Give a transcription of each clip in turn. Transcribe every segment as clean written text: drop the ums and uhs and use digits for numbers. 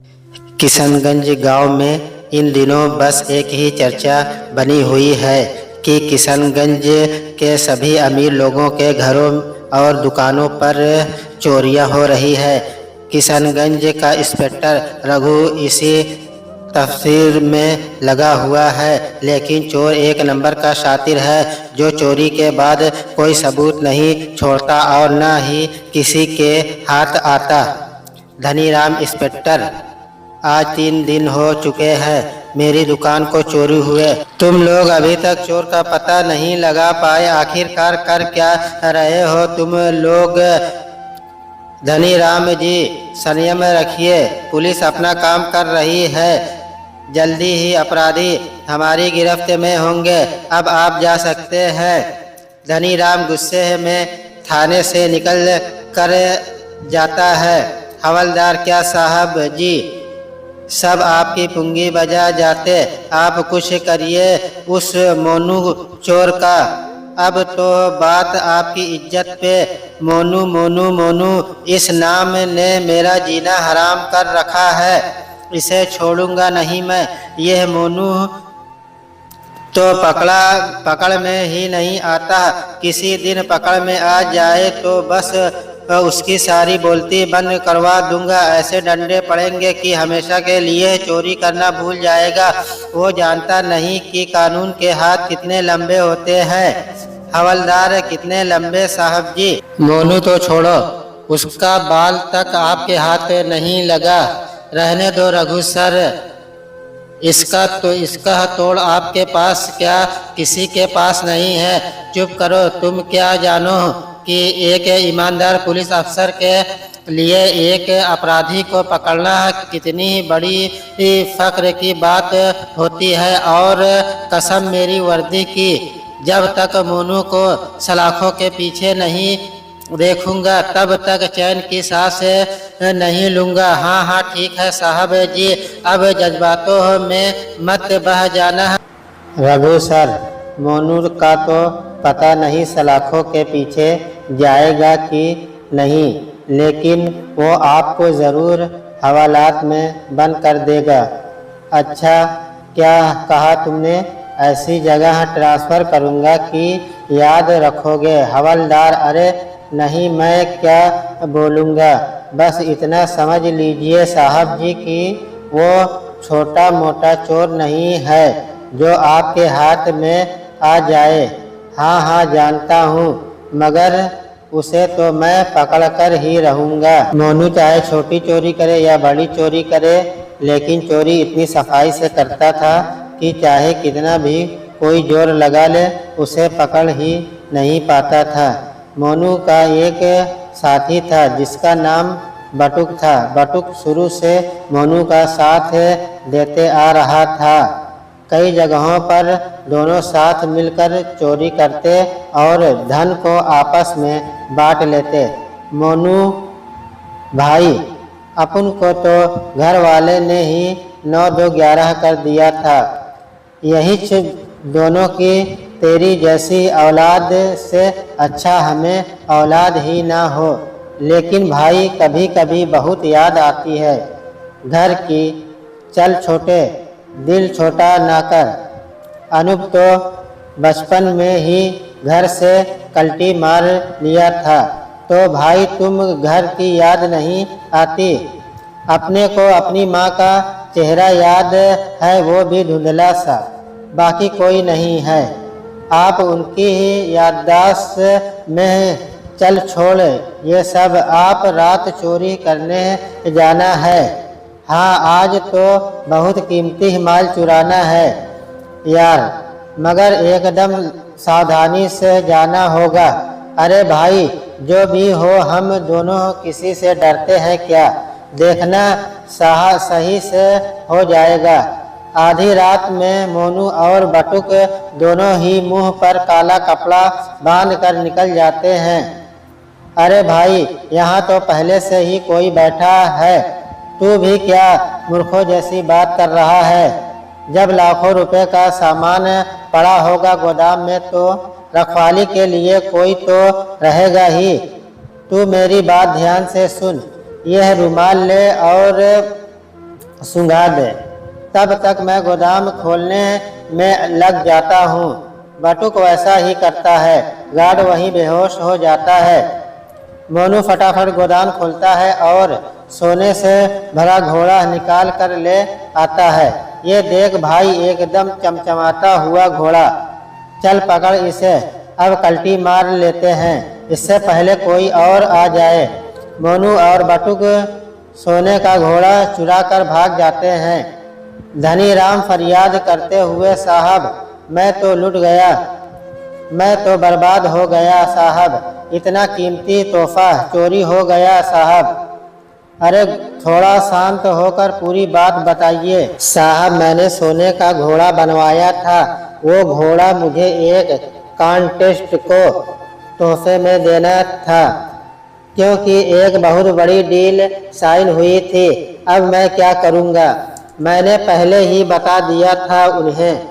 किशनगंज गांव में इन दिनों बस एक ही चर्चा बनी हुई है कि किशनगंज के सभी अमीर लोगों के घरों और दुकानों पर चोरियां हो रही है। किशनगंज का इंस्पेक्टर रघु इसी तफसीर में लगा हुआ है, लेकिन चोर एक नंबर का शातिर है जो चोरी के बाद कोई सबूत नहीं छोड़ता और न ही किसी के हाथ आता। धनीराम इंस्पेक्टर, आज 3 दिन हो चुके हैं मेरी दुकान को चोरी हुए। तुम लोग अभी तक चोर का पता नहीं लगा पाए, आखिरकार कर क्या रहे हो तुम लोग? धनीराम जी, संयम रखिए, पुलिस अपना काम कर रही है, जल्दी ही अपराधी हमारी गिरफ्त में होंगे, अब आप जा सकते हैं। धनीराम गुस्से में थाने से निकल कर जाता है। हवलदार, क्या साहब जी, सब आपकी पुंगी बजा जाते, आप कुछ करिए उस मोनू चोर का। अब तो बात आपकी इज्जत पे। मोनू मोनू मोनू इस नाम ने मेरा जीना हराम कर रखा है, इसे छोड़ूंगा नहीं मैं। यह मोनू तो पकड़ में ही नहीं आता, किसी दिन पकड़ में आ जाए तो बस उसकी सारी बोलती बंद करवा दूंगा। ऐसे डंडे पड़ेंगे कि हमेशा के लिए चोरी करना भूल जाएगा। वो जानता नहीं कि कानून के हाथ कितने लंबे होते हैं। हवलदार, कितने लंबे साहब जी? मोनू तो छोड़ो, उसका बाल तक आपके हाथ नहीं लगा। रहने दो रघु सर, इसका तोड़ आपके पास क्या किसी के पास नहीं है। चुप करो, तुम क्या जानो कि एक ईमानदार पुलिस अफसर के लिए एक अपराधी को पकड़ना कितनी बड़ी फख्र की बात होती है। और कसम मेरी वर्दी की, जब तक मोनू को सलाखों के पीछे नहीं देखूंगा तब तक चैन की सांस नहीं लूंगा। हाँ हाँ ठीक है साहब जी, अब जज्बातों में मत बह जाना। रघु सर, मोनू का तो पता नहीं सलाखों के पीछे जाएगा कि नहीं, लेकिन वो आपको ज़रूर हवालात में बंद कर देगा। अच्छा, क्या कहा तुमने? ऐसी जगह ट्रांसफ़र करूँगा कि याद रखोगे? हवलदार, अरे नहीं, मैं क्या बोलूँगा, बस इतना समझ लीजिए साहब जी कि वो छोटा मोटा चोर नहीं है जो आपके हाथ में आ जाए। हाँ हाँ जानता हूँ, मगर उसे तो मैं पकड़ कर ही रहूँगा। मोनू चाहे छोटी चोरी करे या बड़ी चोरी करे, लेकिन चोरी इतनी सफाई से करता था कि चाहे कितना भी कोई जोर लगा ले उसे पकड़ ही नहीं पाता था। मोनू का एक साथी था जिसका नाम बटुक था। बटुक शुरू से मोनू का साथ देते आ रहा था। कई जगहों पर दोनों साथ मिलकर चोरी करते और धन को आपस में बांट लेते। मोनू भाई, अपन को तो घर वाले ने ही 9-2-11 कर दिया था। यही दोनों की तेरी जैसी औलाद से अच्छा हमें औलाद ही ना हो। लेकिन भाई, कभी कभी बहुत याद आती है घर की। चल छोटे, दिल छोटा ना कर। अनूप तो बचपन में ही घर से कल्टी मार लिया था, तो भाई तुम घर की याद नहीं आती? अपने को अपनी माँ का चेहरा याद है, वो भी धुंधला सा, बाकी कोई नहीं है। आप उनकी ही याददाश्त में। चल छोड़ ये सब, आप रात चोरी करने जाना है। हाँ, आज तो बहुत कीमती माल चुराना है यार, मगर एकदम सावधानी से जाना होगा। अरे भाई, जो भी हो, हम दोनों किसी से डरते हैं क्या? देखना सही से हो जाएगा। आधी रात में मोनू और बटुक दोनों ही मुंह पर काला कपड़ा बांध कर निकल जाते हैं। अरे भाई, यहाँ तो पहले से ही कोई बैठा है, तू भी क्या मूर्खों जैसी बात कर रहा है? जब लाखों रुपए का सामान पड़ा होगा गोदाम में तो रखवाली के लिए कोई तो रहेगा ही। तू मेरी बात ध्यान से सुन, यह रुमाल ले और सुंघा दे। तब तक मैं गोदाम खोलने में लग जाता हूँ। बटुक वैसा ही करता है। गार्ड वहीं बेहोश हो जाता है। मोनू फटाफट गोदाम खोलता है और सोने से भरा घोड़ा निकाल कर ले आता है। ये देख भाई, एकदम चमचमाता हुआ घोड़ा। चल पकड़ इसे, अब कल्टी मार लेते हैं, इससे पहले कोई और आ जाए। मोनू और बटुक सोने का घोड़ा चुरा कर भाग जाते हैं। धनी राम फरियाद करते हुए, साहब मैं तो लुट गया, मैं तो बर्बाद हो गया साहब, इतना कीमती तोहफा चोरी हो गया साहब। अरे थोड़ा शांत होकर पूरी बात बताइए। साहब मैंने सोने का घोड़ा बनवाया था। वो घोड़ा मुझे एक कॉन्टेस्ट को तोहफे में देना था, क्योंकि एक बहुत बड़ी डील साइन हुई थी। अब मैं क्या करूँगा? मैंने पहले ही बता दिया था उन्हें।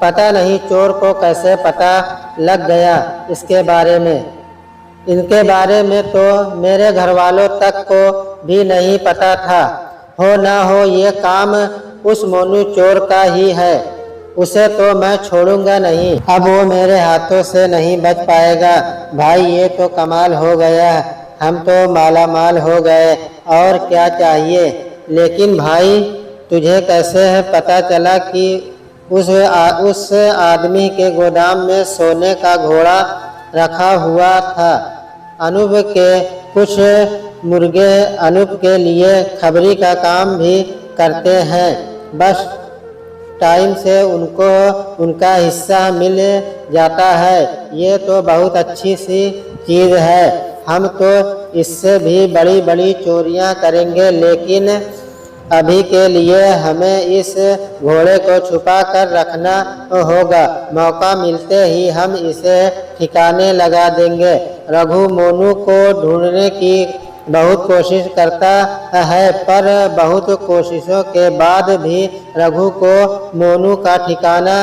पता नहीं चोर को कैसे पता लग गया इसके बारे में। इनके बारे में तो मेरे घर वालों तक को भी नहीं पता था। हो ना हो ये काम उस मोनू चोर का ही है। उसे तो मैं छोड़ूंगा नहीं। अब वो मेरे हाथों से नहीं बच पाएगा। भाई ये तो कमाल हो गया, हम तो माला माल हो गए, और क्या चाहिए। लेकिन भाई तुझे कैसे पता चला कि उस आदमी के गोदाम में सोने का घोड़ा रखा हुआ था? अनूप के कुछ मुर्गे अनूप के लिए खबरी का काम भी करते हैं। बस टाइम से उनको उनका हिस्सा मिल जाता है। ये तो बहुत अच्छी सी चीज़ है। हम तो इससे भी बड़ी बड़ी चोरियां करेंगे, लेकिन अभी के लिए हमें इस घोड़े को छुपा कर रखना होगा। मौका मिलते ही हम इसे ठिकाने लगा देंगे। रघु मोनू को ढूंढने की बहुत कोशिश करता है, पर बहुत कोशिशों के बाद भी रघु को मोनू का ठिकाना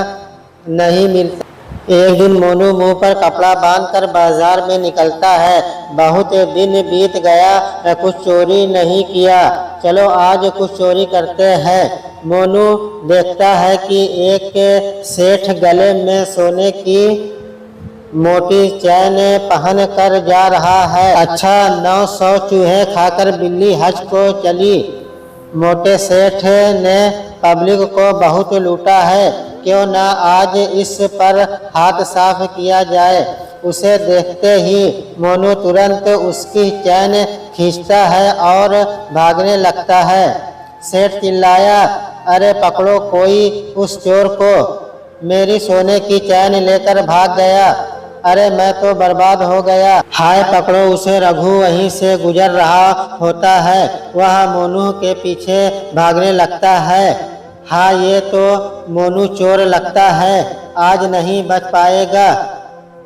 नहीं मिलता। एक दिन मोनू मुंह पर कपड़ा बांधकर बाजार में निकलता है। बहुत दिन बीत गया, कुछ चोरी नहीं किया, चलो आज कुछ चोरी करते हैं। मोनू देखता है कि एक सेठ गले में सोने की मोटी चैन पहन कर जा रहा है। अच्छा 900 चूहे खाकर बिल्ली हज को चली। मोटे सेठ ने पब्लिक को बहुत लूटा है, क्यों ना आज इस पर हाथ साफ किया जाए। उसे देखते ही मोनू तुरंत उसकी चैन खींचता है और भागने लगता है। सेठ चिल्लाया, अरे पकड़ो कोई उस चोर को, मेरी सोने की चैन लेकर भाग गया। अरे मैं तो बर्बाद हो गया। हाय पकड़ो उसे। रघु वहीं से गुजर रहा होता है। वह मोनू के पीछे भागने लगता है। हाँ ये तो मोनू चोर लगता है, आज नहीं बच पाएगा।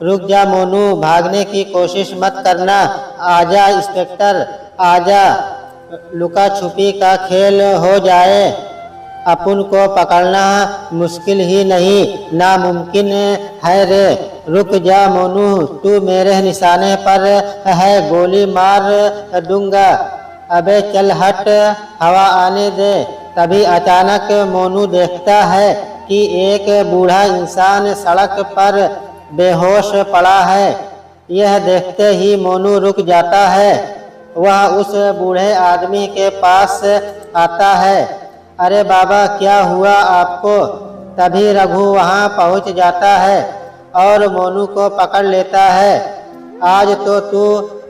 रुक जा मोनू, भागने की कोशिश मत करना। आजा इंस्पेक्टर आजा, लुका छुपी का खेल हो जाए। अपन को पकड़ना मुश्किल ही नहीं, नामुमकिन है रे। रुक जा मोनू, तू मेरे निशाने पर है, गोली मार दूंगा। अबे चल हट, हवा आने दे। तभी अचानक मोनू देखता है कि एक बूढ़ा इंसान सड़क पर बेहोश पड़ा है। यह देखते ही मोनू रुक जाता है। वह उस बूढ़े आदमी के पास आता है। अरे बाबा क्या हुआ आपको? तभी रघु वहां पहुंच जाता है और मोनू को पकड़ लेता है। आज तो तू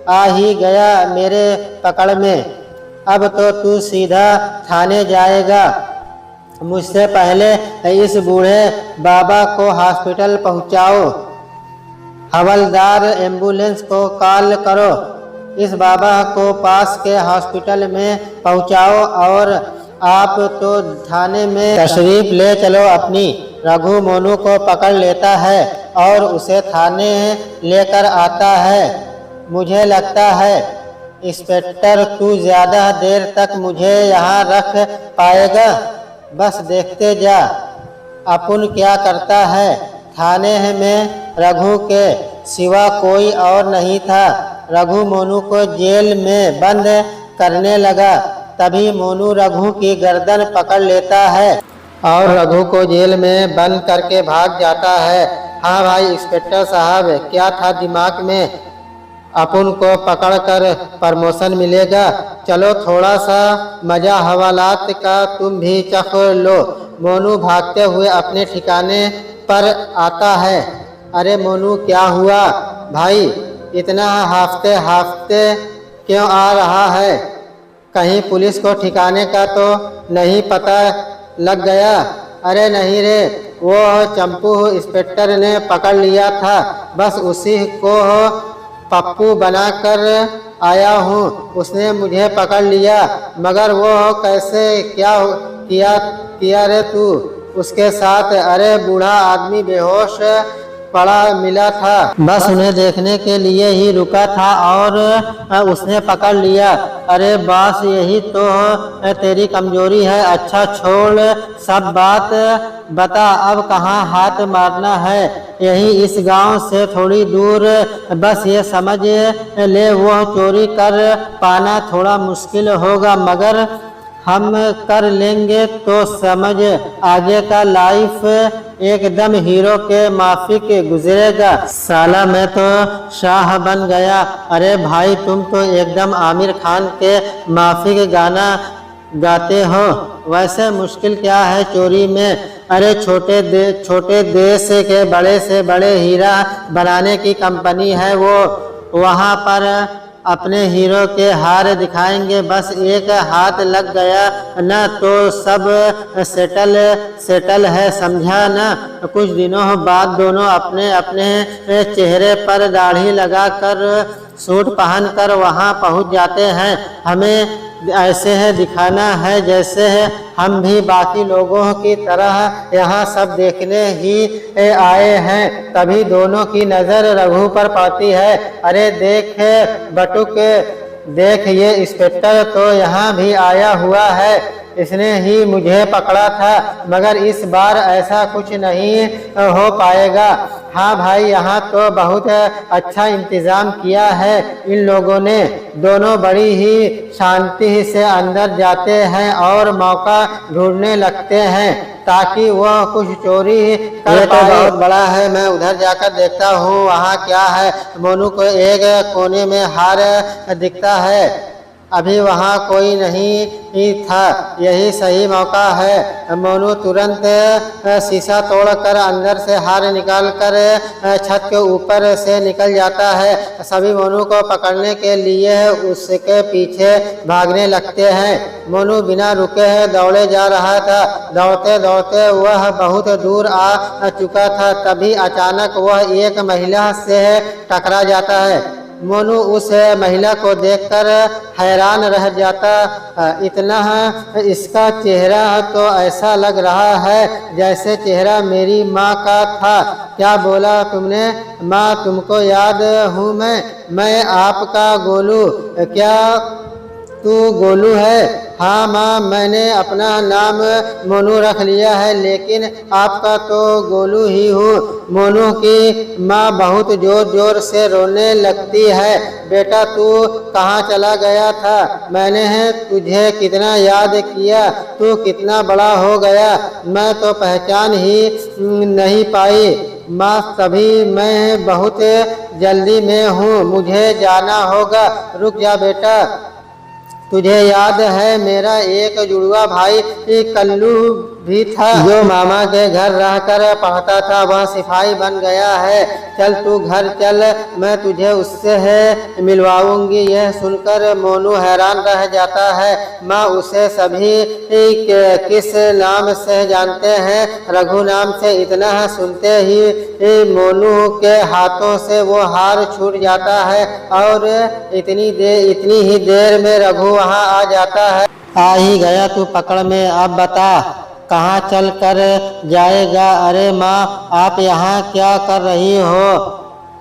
आ ही गया मेरे पकड़ में, अब तो तू सीधा थाने जाएगा। मुझसे पहले इस बूढ़े बाबा को हॉस्पिटल पहुंचाओ। हवलदार एम्बुलेंस को कॉल करो। इस बाबा को पास के हॉस्पिटल में पहुंचाओ और आप तो थाने में तशरीफ ले चलो अपनी। रघु मोनू को पकड़ लेता है और उसे थाने लेकर आता है। मुझे लगता है इंस्पेक्टर तू ज़्यादा देर तक मुझे यहाँ रख पाएगा, बस देखते जा अपन क्या करता है। थाने में रघु के सिवा कोई और नहीं था। रघु मोनू को जेल में बंद करने लगा। तभी मोनू रघु की गर्दन पकड़ लेता है और रघु को जेल में बंद करके भाग जाता है। हाँ भाई इंस्पेक्टर साहब, क्या था दिमाग में? अपन को पकड़कर प्रमोशन मिलेगा। चलो थोड़ा सा मजा हवालात का तुम भी चख लो। मोनू भागते हुए अपने ठिकाने पर आता है। अरे मोनू, क्या हुआ भाई? इतना हाफते हाफते क्यों आ रहा है? कहीं पुलिस को ठिकाने का तो नहीं पता लग गया? अरे नहीं रे, वो चंपू इंस्पेक्टर ने पकड़ लिया था, बस उसी को पप्पू बनाकर आया हूँ। उसने मुझे पकड़ लिया, मगर वो कैसे, क्या किया रे तू उसके साथ? अरे बूढ़ा आदमी बेहोश पड़ा मिला था, बस उन्हें देखने के लिए ही रुका था और उसने पकड़ लिया। अरे बॉस, यही तो तेरी कमजोरी है। अच्छा छोड़ सब बात, बता अब कहाँ हाथ मारना है? यही इस गांव से थोड़ी दूर, बस ये समझ ले वो चोरी कर पाना थोड़ा मुश्किल होगा, मगर हम कर लेंगे तो समझ आगे का लाइफ एकदम हीरो के माफिक गुजरेगा। साला मैं तो शाह बन गया। अरे भाई, तुम तो एकदम आमिर खान के माफिक गाना गाते हो। वैसे मुश्किल क्या है चोरी में? अरे छोटे देश के बड़े से बड़े हीरा बनाने की कंपनी है वो, वहाँ पर अपने हीरो के हार दिखाएंगे। बस एक हाथ लग गया न तो सब सेटल है, समझा ना? कुछ दिनों बाद दोनों अपने अपने चेहरे पर दाढ़ी लगाकर सूट पहनकर वहां पहुंच जाते हैं। हमें ऐसे है दिखाना है जैसे हम भी बाकी लोगों की तरह यहाँ सब देखने ही आए हैं। तभी दोनों की नज़र रघु पर पड़ती है। अरे देख बटुक, देख ये इंस्पेक्टर तो यहाँ भी आया हुआ है, इसने ही मुझे पकड़ा था, मगर इस बार ऐसा कुछ नहीं हो पाएगा। हाँ भाई, यहाँ तो बहुत अच्छा इंतज़ाम किया है इन लोगों ने। दोनों बड़ी ही शांति से अंदर जाते हैं और मौका ढूंढने लगते हैं ताकि वह कुछ चोरी कर पाए। बहुत बड़ा है, मैं उधर जाकर देखता हूँ वहाँ क्या है। मोनू को एक कोने में हार दिखता है, अभी वहाँ कोई नहीं था, यही सही मौका है। मोनू तुरंत शीशा तोड़कर अंदर से हार निकालकर छत के ऊपर से निकल जाता है। सभी मोनू को पकड़ने के लिए उसके पीछे भागने लगते हैं। मोनू बिना रुके दौड़े जा रहा था। दौड़ते दौड़ते वह बहुत दूर आ चुका था, तभी अचानक वह एक महिला से टकरा जाता है। मोनू उस महिला को देखकर हैरान रह जाता। इतना इसका चेहरा तो ऐसा लग रहा है जैसे चेहरा मेरी माँ का था। क्या बोला तुमने? माँ, तुमको याद हूँ मैं आपका गोलू। क्या तू गोलू है? हाँ माँ, मैंने अपना नाम मोनू रख लिया है, लेकिन आपका तो गोलू ही हूँ। मोनू की माँ बहुत जोर जोर से रोने लगती है। बेटा तू कहाँ चला गया था? मैंने तुझे कितना याद किया, तू कितना बड़ा हो गया, मैं तो पहचान ही नहीं पाई। माँ, तभी मैं बहुत जल्दी में हूँ, मुझे जाना होगा। रुक जा बेटा, तुझे याद है मेरा एक जुड़वा भाई कल्लू भी था जो मामा के घर रहकर पढ़ता था, वह सिपाही बन गया है। चल तू घर चल, मैं तुझे उससे मिलवाऊंगी। यह सुनकर मोनू हैरान रह जाता है। माँ, उसे सभी किस नाम से जानते हैं? रघु नाम से। इतना सुनते ही मोनू के हाथों से वो हार छूट जाता है और इतनी ही देर में रघु वहाँ आ जाता है। आ ही गया तू पकड़ में, अब बता कहाँ चल कर जाएगा? अरे माँ, आप यहाँ क्या कर रही हो?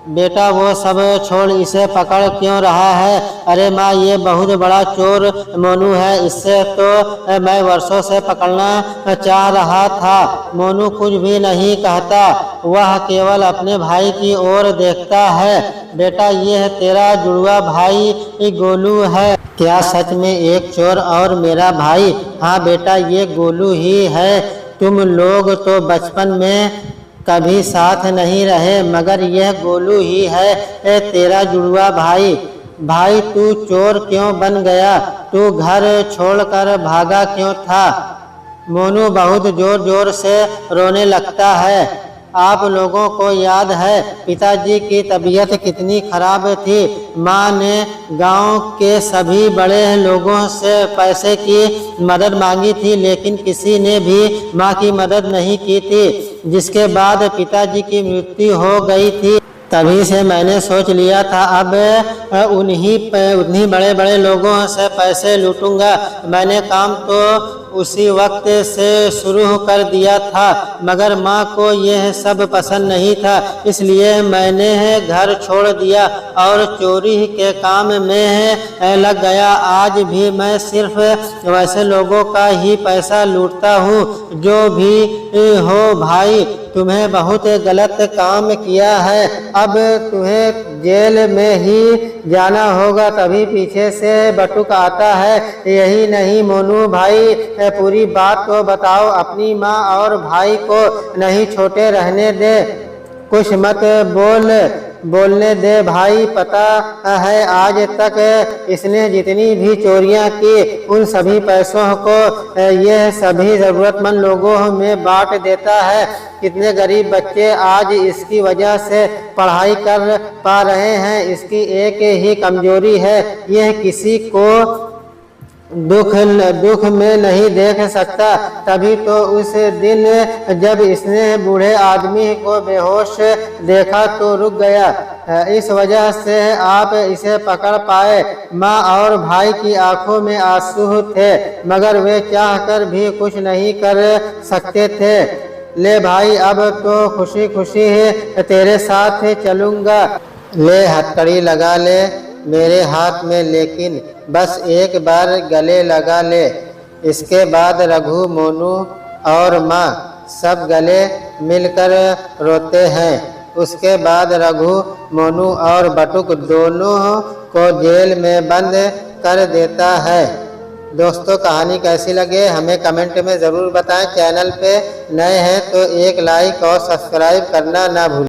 बेटा वो सब छोड़ इसे पकड़ क्यों रहा है? अरे माँ, ये बहुत बड़ा चोर मोनू है, इससे तो मैं वर्षों से पकड़ना चाह रहा था। मोनू कुछ भी नहीं कहता, वह केवल अपने भाई की ओर देखता है। बेटा, ये तेरा जुड़वा भाई गोलू है क्या? सच में एक चोर और मेरा भाई? हाँ बेटा, ये गोलू ही है। तुम लोग तो बचपन में कभी साथ नहीं रहे, मगर यह गोलू ही है तेरा जुड़वा भाई। भाई, तू चोर क्यों बन गया? तू घर छोड़कर भागा क्यों था? मोनू बहुत जोर जोर से रोने लगता है। आप लोगों को याद है पिताजी की तबीयत कितनी खराब थी? माँ ने गांव के सभी बड़े लोगों से पैसे की मदद मांगी थी, लेकिन किसी ने भी माँ की मदद नहीं की थी। जिसके बाद पिताजी की मृत्यु हो गई थी। तभी से मैंने सोच लिया था अब उन्हीं बड़े बड़े लोगों से पैसे लूटूंगा। मैंने काम तो उसी वक्त से शुरू कर दिया था, मगर माँ को यह सब पसंद नहीं था, इसलिए मैंने घर छोड़ दिया और चोरी के काम में लग गया। आज भी मैं सिर्फ वैसे लोगों का ही पैसा लूटता हूँ। जो भी हो भाई, तुम्हें बहुत गलत काम किया है, अब तुम्हें जेल में ही जाना होगा। तभी पीछे से बटुक आता है, यही नहीं मोनू भाई, पूरी बात को बताओ। अपनी माँ और भाई को नहीं छोटे रहने दे, कुछ मत बोलने दे भाई। पता है आज तक इसने जितनी भी चोरियां की, उन सभी पैसों को यह सभी जरूरतमंद लोगों में बांट देता है। कितने गरीब बच्चे आज इसकी वजह से पढ़ाई कर पा रहे हैं। इसकी एक ही कमजोरी है, यह किसी को दुख में नहीं देख सकता। तभी तो उस दिन जब इसने बूढ़े आदमी को बेहोश देखा तो रुक गया। इस वजह से आप इसे पकड़ पाए। माँ और भाई की आंखों में आंसू थे, मगर वे चाहकर भी कुछ नहीं कर सकते थे। ले भाई, अब तो खुशी खुशी तेरे साथ चलूँगा। ले हथकड़ी लगा ले मेरे हाथ में, लेकिन बस एक बार गले लगा ले। इसके बाद रघु, मोनू और माँ सब गले मिलकर रोते हैं। उसके बाद रघु, मोनू और बटुक दोनों को जेल में बंद कर देता है। दोस्तों, कहानी कैसी लगे हमें कमेंट में ज़रूर बताएं। चैनल पे नए हैं तो एक लाइक और सब्सक्राइब करना ना भूलें।